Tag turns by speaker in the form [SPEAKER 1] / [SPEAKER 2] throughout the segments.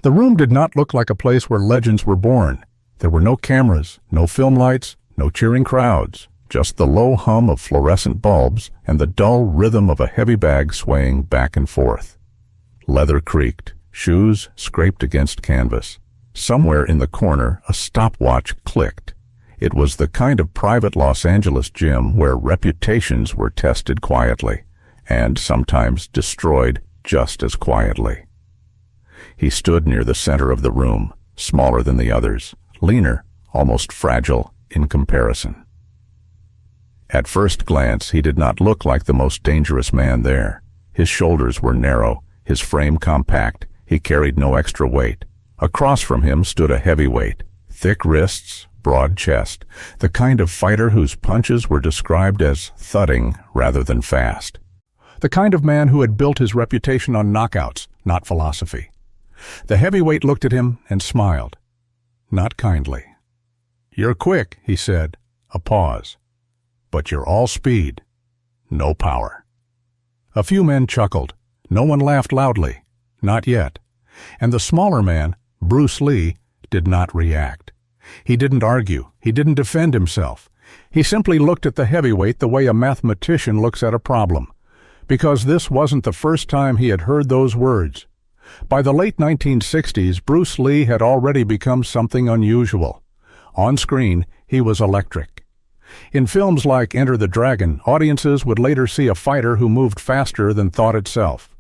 [SPEAKER 1] The room did not look like a place where legends were born. There were no cameras, no film lights, no cheering crowds, just the low hum of fluorescent bulbs and the dull rhythm of a heavy bag swaying back and forth. Leather creaked, shoes scraped against canvas. Somewhere in the corner, a stopwatch clicked. It was the kind of private Los Angeles gym where reputations were tested quietly, and sometimes destroyed just as quietly. He stood near the center of the room, smaller than the others, leaner, almost fragile in comparison. At first glance, he did not look like the most dangerous man there. His shoulders were narrow, his frame compact, he carried no extra weight. Across from him stood a heavyweight, thick wrists, broad chest, the kind of fighter whose punches were described as thudding rather than fast. The kind of man who had built his reputation on knockouts, not philosophy. The heavyweight looked at him and smiled, not kindly. "You're quick," he said, a pause. "But you're all speed, no power." A few men chuckled. No one laughed loudly, not yet. And the smaller man, Bruce Lee, did not react. He didn't argue. He didn't defend himself. He simply looked at the heavyweight the way a mathematician looks at a problem, because this wasn't the first time he had heard those words. By the late 1960s, Bruce Lee had already become something unusual. On screen, he was electric. In films like Enter the Dragon, audiences would later see a fighter who moved faster than thought itself.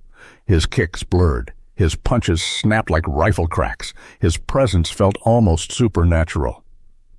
[SPEAKER 1] His kicks blurred. His punches snapped like rifle cracks. His presence felt almost supernatural.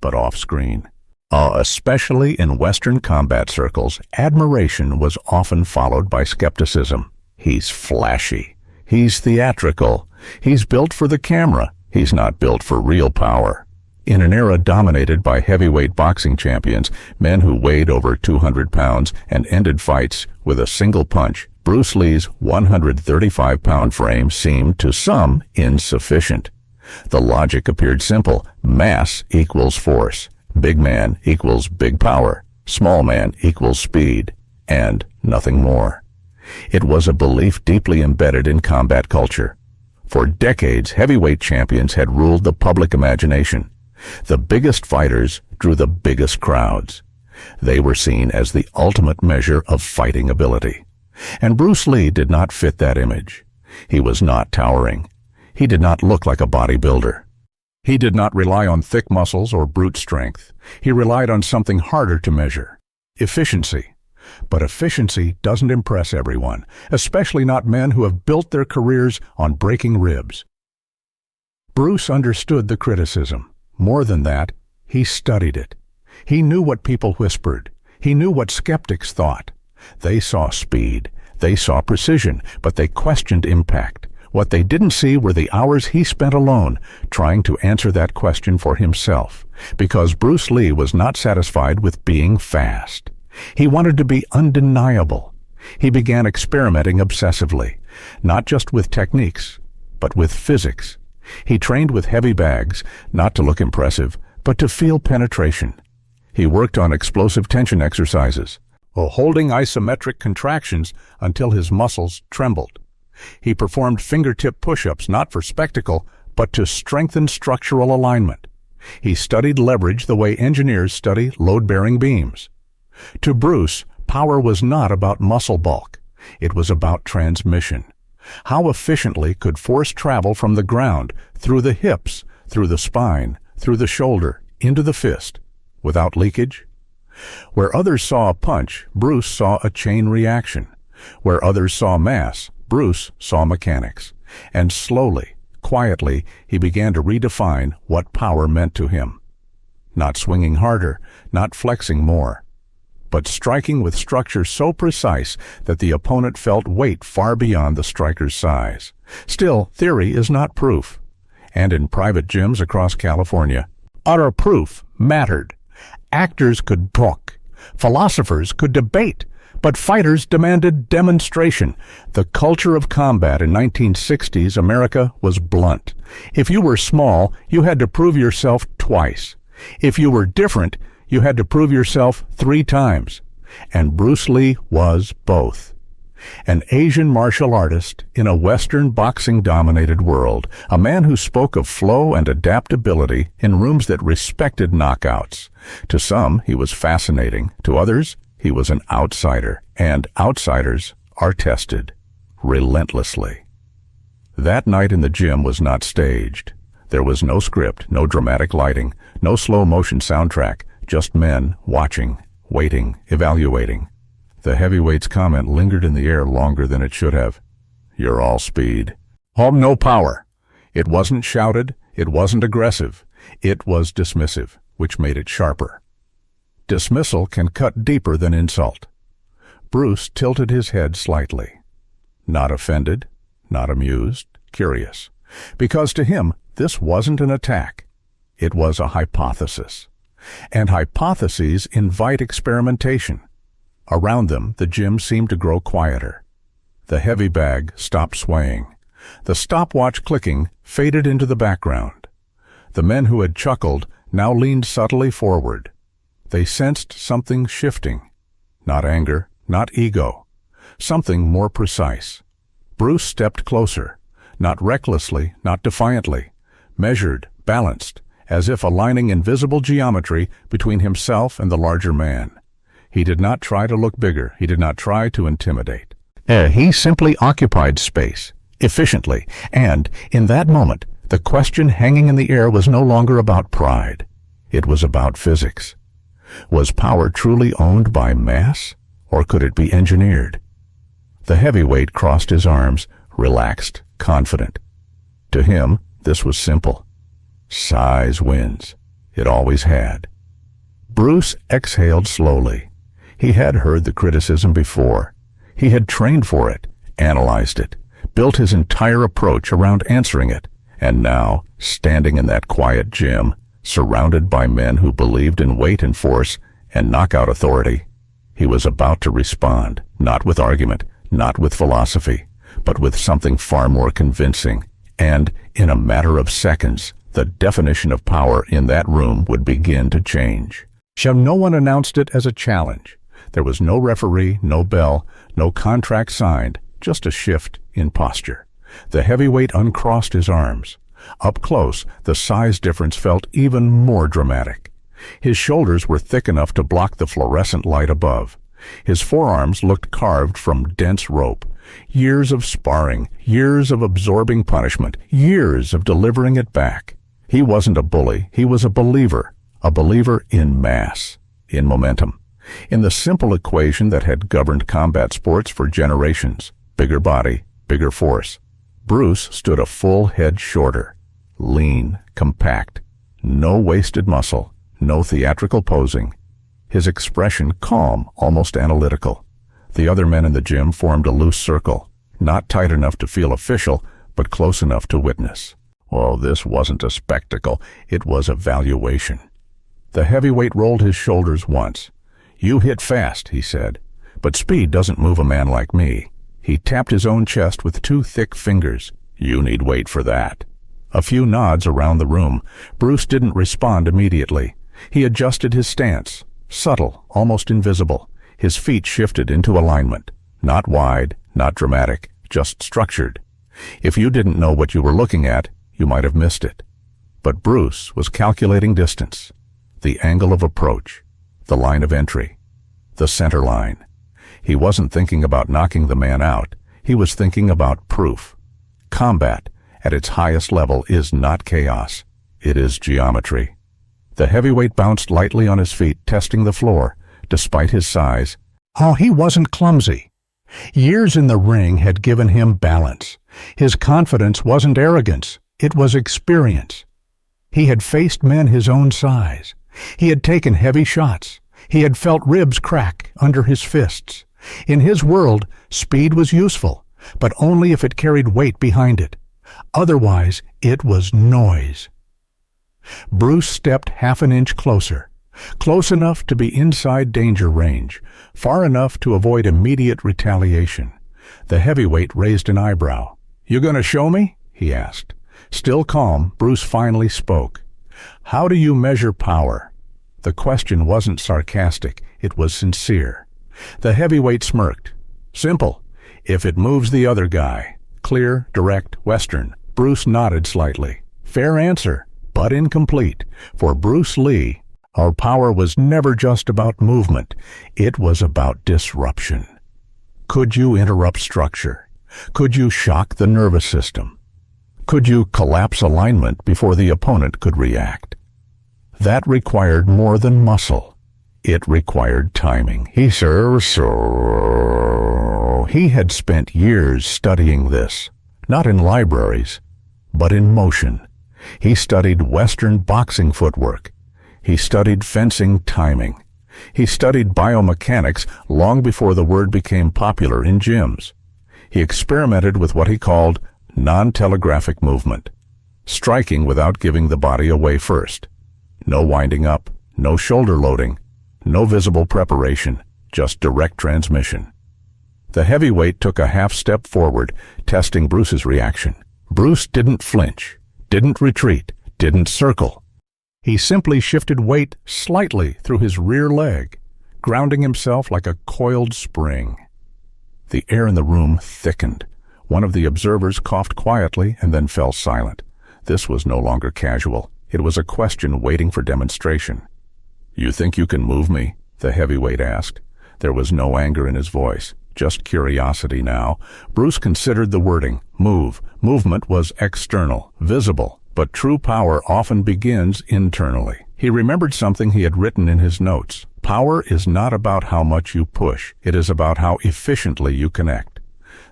[SPEAKER 1] But off-screen, especially in Western combat circles, admiration was often followed by skepticism. He's flashy. He's theatrical. He's built for the camera. He's not built for real power. In an era dominated by heavyweight boxing champions, men who weighed over 200 pounds and ended fights with a single punch, Bruce Lee's 135-pound frame seemed to some insufficient. The logic appeared simple. Mass equals force. Big man equals big power. Small man equals speed. And nothing more. It was a belief deeply embedded in combat culture. For decades, heavyweight champions had ruled the public imagination. The biggest fighters drew the biggest crowds. They were seen as the ultimate measure of fighting ability. And Bruce Lee did not fit that image. He was not towering. He did not look like a bodybuilder. He did not rely on thick muscles or brute strength. He relied on something harder to measure: efficiency. But efficiency doesn't impress everyone, especially not men who have built their careers on breaking ribs. Bruce understood the criticism. More than that, he studied it. He knew what people whispered. He knew what skeptics thought. They saw speed. They saw precision, but they questioned impact. What they didn't see were the hours he spent alone, trying to answer that question for himself, because Bruce Lee was not satisfied with being fast. He wanted to be undeniable. He began experimenting obsessively, not just with techniques, but with physics. He trained with heavy bags, not to look impressive, but to feel penetration. He worked on explosive tension exercises, holding isometric contractions until his muscles trembled. He performed fingertip push-ups not for spectacle, but to strengthen structural alignment. He studied leverage the way engineers study load-bearing beams. To Bruce, power was not about muscle bulk. It was about transmission. How efficiently could force travel from the ground, through the hips, through the spine, through the shoulder, into the fist, without leakage? Where others saw a punch, Bruce saw a chain reaction. Where others saw mass, Bruce saw mechanics. And slowly, quietly, he began to redefine what power meant to him. Not swinging harder, not flexing more, but striking with structure so precise that the opponent felt weight far beyond the striker's size. Still, theory is not proof. And in private gyms across California, utter proof mattered. Actors could talk. Philosophers could debate. But fighters demanded demonstration. The culture of combat in 1960s America was blunt. If you were small, you had to prove yourself twice. If you were different, you had to prove yourself 3 times. And Bruce Lee was both. An Asian martial artist in a Western boxing-dominated world, a man who spoke of flow and adaptability in rooms that respected knockouts. To some, he was fascinating. To others, he was an outsider, and outsiders are tested relentlessly. That night in the gym was not staged. There was no script, no dramatic lighting, no slow-motion soundtrack, just men watching, waiting, evaluating. The heavyweight's comment lingered in the air longer than it should have. "You're all speed." No power. It wasn't shouted, it wasn't aggressive. It was dismissive, which made it sharper. Dismissal can cut deeper than insult. Bruce tilted his head slightly. Not offended, not amused, curious. Because to him, this wasn't an attack. It was a hypothesis. And hypotheses invite experimentation. Around them, the gym seemed to grow quieter. The heavy bag stopped swaying. The stopwatch clicking faded into the background. The men who had chuckled now leaned subtly forward. They sensed something shifting. Not anger, not ego. Something more precise. Bruce stepped closer. Not recklessly, not defiantly. Measured, balanced, as if aligning invisible geometry between himself and the larger man. He did not try to look bigger. He did not try to intimidate. He simply occupied space, efficiently, and, in that moment, the question hanging in the air was no longer about pride. It was about physics. Was power truly owned by mass, or could it be engineered? The heavyweight crossed his arms, relaxed, confident. To him, this was simple. Size wins. It always had. Bruce exhaled slowly. He had heard the criticism before. He had trained for it, analyzed it, built his entire approach around answering it, and now, standing in that quiet gym, surrounded by men who believed in weight and force and knockout authority, he was about to respond, not with argument, not with philosophy, but with something far more convincing. And, in a matter of seconds, the definition of power in that room would begin to change. No one announced it as a challenge. There was no referee, no bell, no contract signed, just a shift in posture. The heavyweight uncrossed his arms. Up close, the size difference felt even more dramatic. His shoulders were thick enough to block the fluorescent light above. His forearms looked carved from dense rope. Years of sparring, years of absorbing punishment, years of delivering it back. He wasn't a bully, he was a believer in mass, in momentum, in the simple equation that had governed combat sports for generations. Bigger body, bigger force. Bruce stood a full head shorter, lean, compact, no wasted muscle, no theatrical posing. His expression calm, almost analytical. The other men in the gym formed a loose circle, not tight enough to feel official, but close enough to witness. Oh, this wasn't a spectacle, it was evaluation. The heavyweight rolled his shoulders once. "You hit fast," he said, "but speed doesn't move a man like me." He tapped his own chest with two thick fingers. "You need weight for that." A few nods around the room. Bruce didn't respond immediately. He adjusted his stance, subtle, almost invisible. His feet shifted into alignment. Not wide, not dramatic, just structured. If you didn't know what you were looking at, you might have missed it. But Bruce was calculating distance, the angle of approach, the line of entry, the center line. He wasn't thinking about knocking the man out. He was thinking about proof. Combat, at its highest level, is not chaos. It is geometry. The heavyweight bounced lightly on his feet, testing the floor. Despite his size, he wasn't clumsy. Years in the ring had given him balance. His confidence wasn't arrogance, it was experience. He had faced men his own size. He had taken heavy shots. He had felt ribs crack under his fists. In his world, speed was useful, but only if it carried weight behind it. Otherwise, it was noise. Bruce stepped half an inch closer. Close enough to be inside danger range, far enough to avoid immediate retaliation. The heavyweight raised an eyebrow. "You gonna show me?" he asked. Still calm, Bruce finally spoke. "How do you measure power?" The question wasn't sarcastic, it was sincere. The heavyweight smirked. "Simple. If it moves the other guy. Clear, direct, Western. Bruce nodded slightly. Fair answer, but incomplete. For Bruce Lee, our power was never just about movement. It was about disruption. Could you interrupt structure? Could you shock the nervous system? Could you collapse alignment before the opponent could react? That required more than muscle. It required timing. He had spent years studying this, not in libraries, but in motion. He studied Western boxing footwork. He studied fencing timing. He studied biomechanics long before the word became popular in gyms. He experimented with what he called non-telegraphic movement, striking without giving the body away first. No winding up, no shoulder loading, no visible preparation, just direct transmission. The heavyweight took a half step forward, testing Bruce's reaction. Bruce didn't flinch, didn't retreat, didn't circle. He simply shifted weight slightly through his rear leg, grounding himself like a coiled spring. The air in the room thickened. One of the observers coughed quietly and then fell silent. This was no longer casual. It was a question waiting for demonstration. "You think you can move me?" the heavyweight asked. There was no anger in his voice, just curiosity now. Bruce considered the wording. Movement was external, visible, but true power often begins internally. He remembered something he had written in his notes. Power is not about how much you push. It is about how efficiently you connect.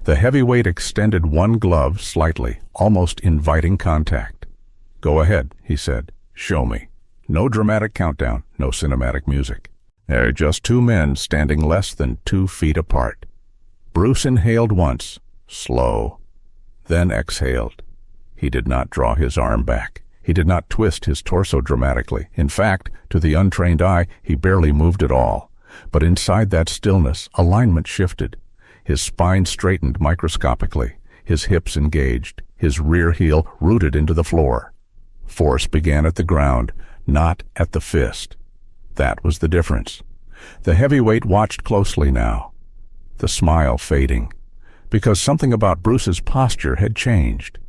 [SPEAKER 1] The heavyweight extended one glove slightly, almost inviting contact. "Go ahead," he said. "Show me." No dramatic countdown, no cinematic music. They're just two men standing less than 2 feet apart. Bruce inhaled once, slow, then exhaled. He did not draw his arm back. He did not twist his torso dramatically. In fact, to the untrained eye, he barely moved at all. But inside that stillness, alignment shifted. His spine straightened microscopically, his hips engaged, his rear heel rooted into the floor. Force began at the ground, not at the fist. That was the difference. The heavyweight watched closely now, the smile fading, because something about Bruce's posture had changed.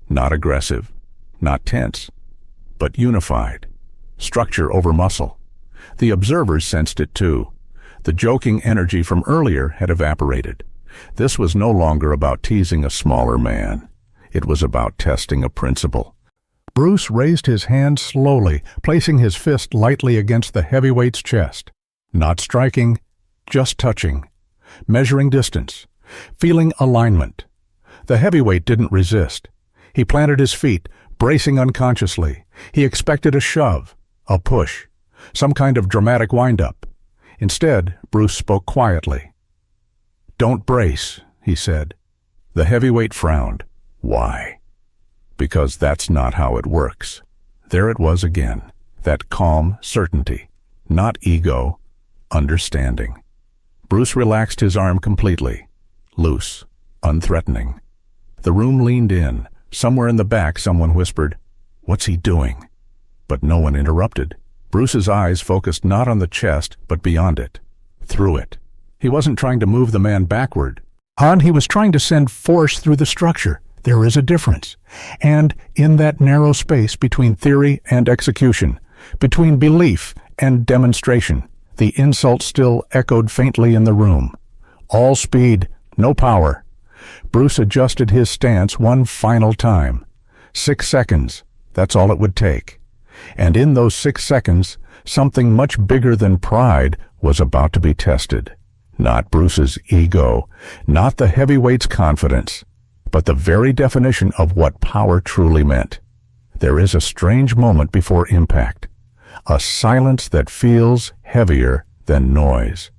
[SPEAKER 1] Not aggressive, not tense, but unified. Structure over muscle. The observers sensed it too. The joking energy from earlier had evaporated. This was no longer about teasing a smaller man. It was about testing a principle. Bruce raised his hand slowly, placing his fist lightly against the heavyweight's chest. Not striking, just touching, measuring distance, feeling alignment. The heavyweight didn't resist. He planted his feet, bracing unconsciously. He expected a shove, a push, some kind of dramatic wind-up. Instead, Bruce spoke quietly. "Don't brace," he said. The heavyweight frowned. Why? Because that's not how it works. There it was again, that calm certainty, not ego, understanding. Bruce relaxed his arm completely, loose, unthreatening. The room leaned in. Somewhere in the back, someone whispered, "What's he doing?" But no one interrupted. Bruce's eyes focused not on the chest, but beyond it, through it. He wasn't trying to move the man backward. He was trying to send force through the structure. There is a difference. And in that narrow space between theory and execution, between belief and demonstration, the insult still echoed faintly in the room. All speed, no power. Bruce adjusted his stance one final time. 6 seconds, that's all it would take. And in those 6 seconds, something much bigger than pride was about to be tested. Not Bruce's ego, not the heavyweight's confidence, but the very definition of what power truly meant. There is a strange moment before impact, a silence that feels heavier than noise.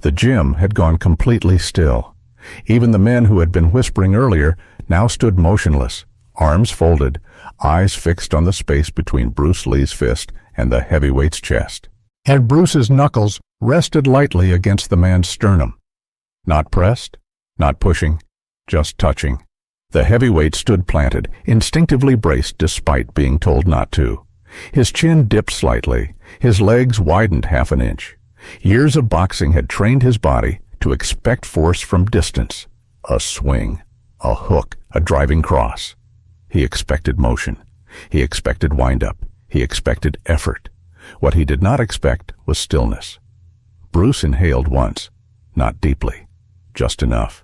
[SPEAKER 1] The gym had gone completely still. Even the men who had been whispering earlier now stood motionless, arms folded, eyes fixed on the space between Bruce Lee's fist and the heavyweight's chest. And Bruce's knuckles rested lightly against the man's sternum. Not pressed, not pushing, just touching. The heavyweight stood planted, instinctively braced despite being told not to. His chin dipped slightly, his legs widened half an inch. Years of boxing had trained his body, to expect force from distance. A swing, a hook, a driving cross. He expected motion. He expected wind-up. He expected effort. What he did not expect was stillness. Bruce inhaled once, not deeply, just enough.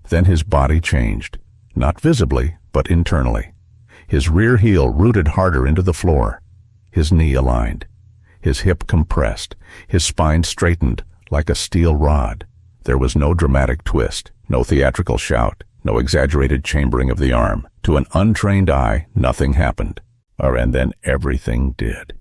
[SPEAKER 1] Then his body changed, not visibly, but internally. His rear heel rooted harder into the floor, his knee aligned, his hip compressed, his spine straightened like a steel rod. There was no dramatic twist, no theatrical shout, no exaggerated chambering of the arm. To an untrained eye, nothing happened. And then everything did.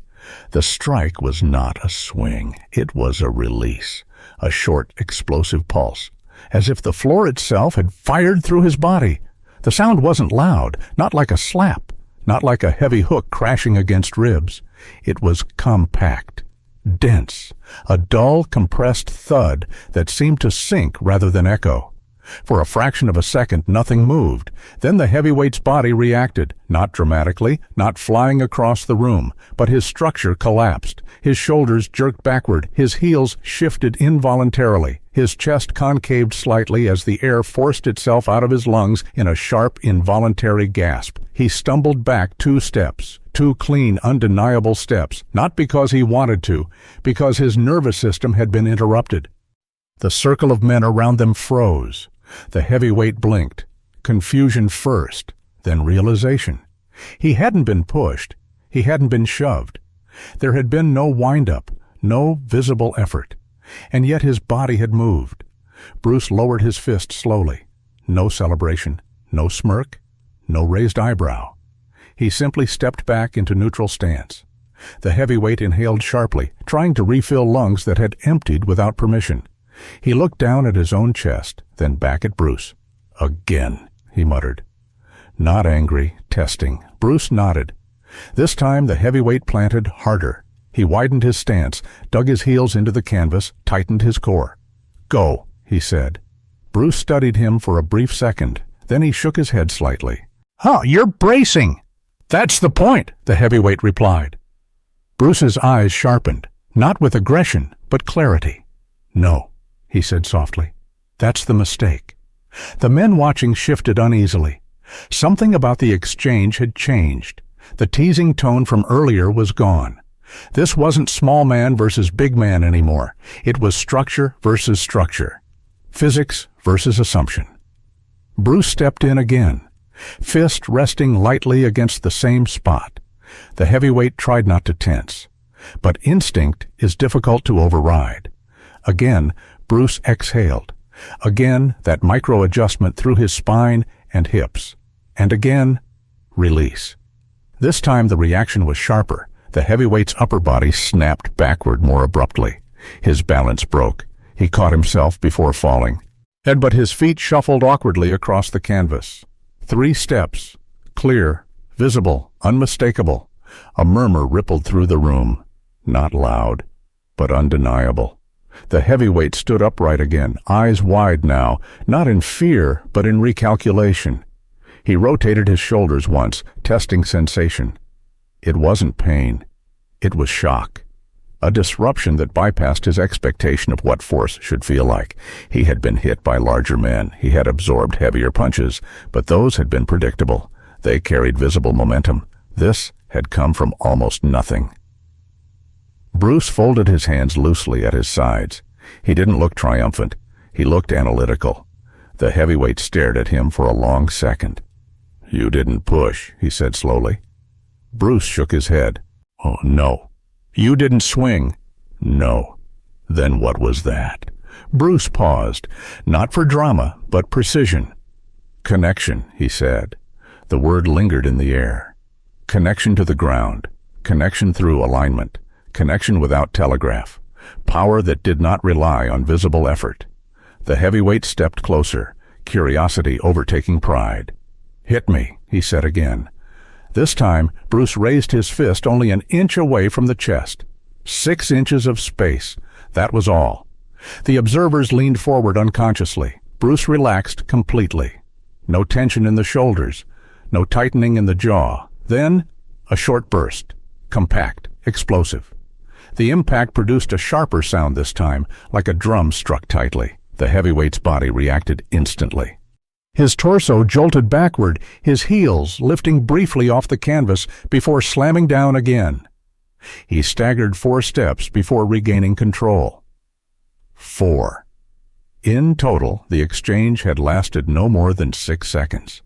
[SPEAKER 1] The strike was not a swing. It was a release, a short, explosive pulse, as if the floor itself had fired through his body. The sound wasn't loud, not like a slap, not like a heavy hook crashing against ribs. It was compact, dense, a dull, compressed thud that seemed to sink rather than echo. For a fraction of a second, nothing moved. Then the heavyweight's body reacted, not dramatically, not flying across the room, but his structure collapsed. His shoulders jerked backward, his heels shifted involuntarily, his chest concaved slightly as the air forced itself out of his lungs in a sharp, involuntary gasp. He stumbled back 2 steps, 2 clean, undeniable steps, not because he wanted to, because his nervous system had been interrupted. The circle of men around them froze. The heavyweight blinked. Confusion first, then realization. He hadn't been pushed. He hadn't been shoved. There had been no wind-up, no visible effort. And yet his body had moved. Bruce lowered his fist slowly. No celebration, no smirk, no raised eyebrow. He simply stepped back into neutral stance. The heavyweight inhaled sharply, trying to refill lungs that had emptied without permission. He looked down at his own chest, then back at Bruce. Again, he muttered. Not angry, testing. Bruce nodded. This time the heavyweight planted harder. He widened his stance, dug his heels into the canvas, tightened his core. Go, he said. Bruce studied him for a brief second. Then he shook his head slightly. You're bracing. That's the point, the heavyweight replied. Bruce's eyes sharpened, not with aggression, but clarity. No, he said softly. That's the mistake. The men watching shifted uneasily. Something about the exchange had changed. The teasing tone from earlier was gone. This wasn't small man versus big man anymore. It was structure versus structure. Physics versus assumption. Bruce stepped in again, fist resting lightly against the same spot. The heavyweight tried not to tense. But instinct is difficult to override. Again, Bruce exhaled. Again, that micro-adjustment through his spine and hips. And again, release. This time the reaction was sharper. The heavyweight's upper body snapped backward more abruptly. His balance broke. He caught himself before falling. But his feet shuffled awkwardly across the canvas. 3 steps. Clear, visible, unmistakable. A murmur rippled through the room. Not loud, but undeniable. The heavyweight stood upright again, eyes wide now, not in fear, but in recalculation. He rotated his shoulders once, testing sensation. It wasn't pain. It was shock. A disruption that bypassed his expectation of what force should feel like. He had been hit by larger men. He had absorbed heavier punches, but those had been predictable. They carried visible momentum. This had come from almost nothing. Bruce folded his hands loosely at his sides. He didn't look triumphant. He looked analytical. The heavyweight stared at him for a long second. You didn't push, he said slowly. Bruce shook his head. Oh, no. You didn't swing. No. Then what was that? Bruce paused, not for drama, but precision. Connection, he said. The word lingered in the air. Connection to the ground. Connection through alignment. Connection without telegraph. Power that did not rely on visible effort. The heavyweight stepped closer, curiosity overtaking pride. Hit me, he said again. This time, Bruce raised his fist only an inch away from the chest. 6 inches of space. That was all. The observers leaned forward unconsciously. Bruce relaxed completely. No tension in the shoulders. No tightening in the jaw. Then, a short burst. Compact. Explosive. The impact produced a sharper sound this time, like a drum struck tightly. The heavyweight's body reacted instantly. His torso jolted backward, his heels lifting briefly off the canvas before slamming down again. He staggered 4 steps before regaining control. 4. In total, the exchange had lasted no more than 6 seconds.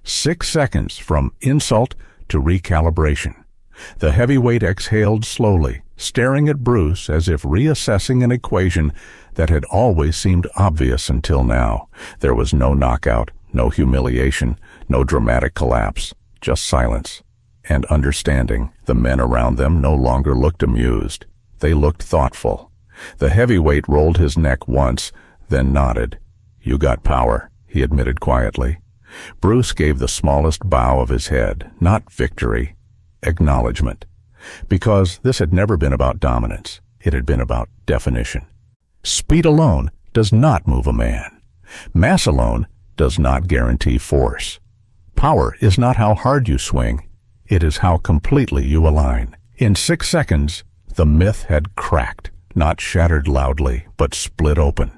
[SPEAKER 1] 6 seconds from insult to recalibration. The heavyweight exhaled slowly, staring at Bruce as if reassessing an equation that had always seemed obvious until now. There was no knockout, no humiliation, no dramatic collapse, just silence and understanding. The men around them no longer looked amused. They looked thoughtful. The heavyweight rolled his neck once, then nodded. "You got power," he admitted quietly. Bruce gave the smallest bow of his head, not victory, acknowledgement. Because this had never been about dominance. It had been about definition. Speed alone does not move a man. Mass alone does not guarantee force. Power is not how hard you swing. It is how completely you align. In 6 seconds, the myth had cracked, not shattered loudly, but split open.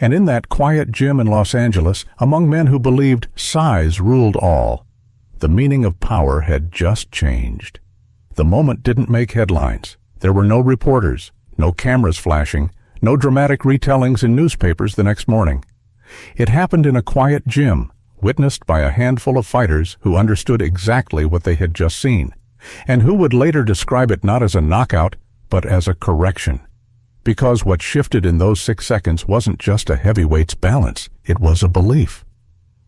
[SPEAKER 1] And in that quiet gym in Los Angeles, among men who believed size ruled all, the meaning of power had just changed. The moment didn't make headlines. There were no reporters, no cameras flashing, no dramatic retellings in newspapers the next morning. It happened in a quiet gym, witnessed by a handful of fighters who understood exactly what they had just seen, and who would later describe it not as a knockout, but as a correction. Because what shifted in those 6 seconds wasn't just a heavyweight's balance, it was a belief.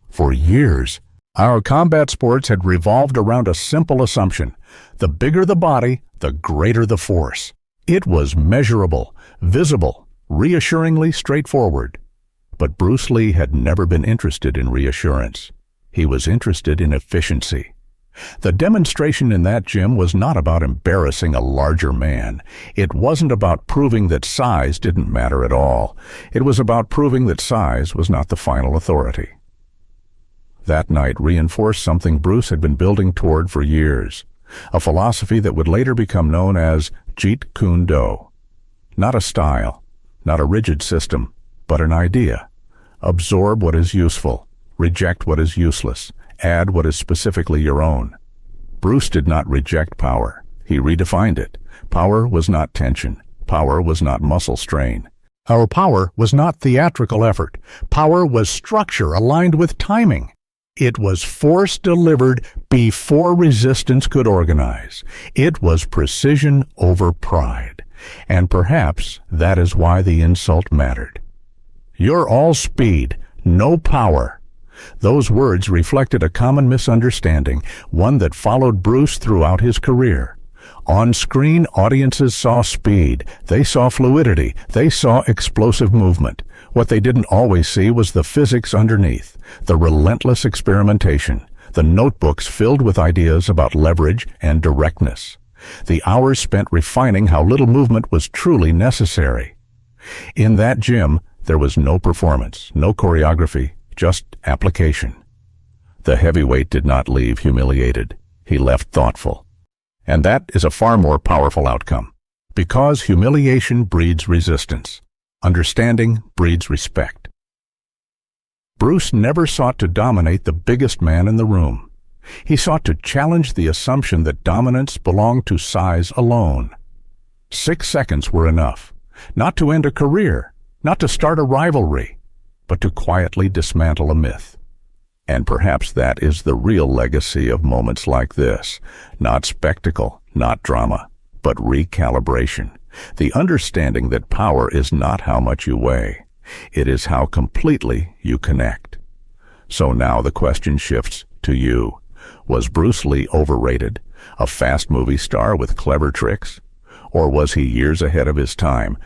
[SPEAKER 1] For years, our combat sports had revolved around a simple assumption: the bigger the body, the greater the force. It was measurable, visible, reassuringly straightforward. But Bruce Lee had never been interested in reassurance. He was interested in efficiency. The demonstration in that gym was not about embarrassing a larger man. It wasn't about proving that size didn't matter at all. It was about proving that size was not the final authority. That night reinforced something Bruce had been building toward for years, a philosophy that would later become known as Jeet Kune Do. Not a style, not a rigid system, but an idea. Absorb what is useful, reject what is useless, add what is specifically your own. Bruce did not reject power. He redefined it. Power was not tension. Power was not muscle strain. Our power was not theatrical effort. Power was structure aligned with timing. It was force delivered before resistance could organize. It was precision over pride. And perhaps that is why the insult mattered. "You're all speed, no power." Those words reflected a common misunderstanding, one that followed Bruce throughout his career. On screen, audiences saw speed. They saw fluidity. They saw explosive movement. What they didn't always see was the physics underneath, the relentless experimentation, the notebooks filled with ideas about leverage and directness, the hours spent refining how little movement was truly necessary. In that gym, there was no performance, no choreography, just application. The heavyweight did not leave humiliated. He left thoughtful. And that is a far more powerful outcome. Because humiliation breeds resistance. Understanding breeds respect. Bruce never sought to dominate the biggest man in the room. He sought to challenge the assumption that dominance belonged to size alone. 6 seconds were enough, not to end a career, not to start a rivalry, but to quietly dismantle a myth. And perhaps that is the real legacy of moments like this. Not spectacle, not drama, but recalibration. The understanding that power is not how much you weigh. It is how completely you connect. So now the question shifts to you. Was Bruce Lee overrated, a fast movie star with clever tricks? Or was he years ahead of his time,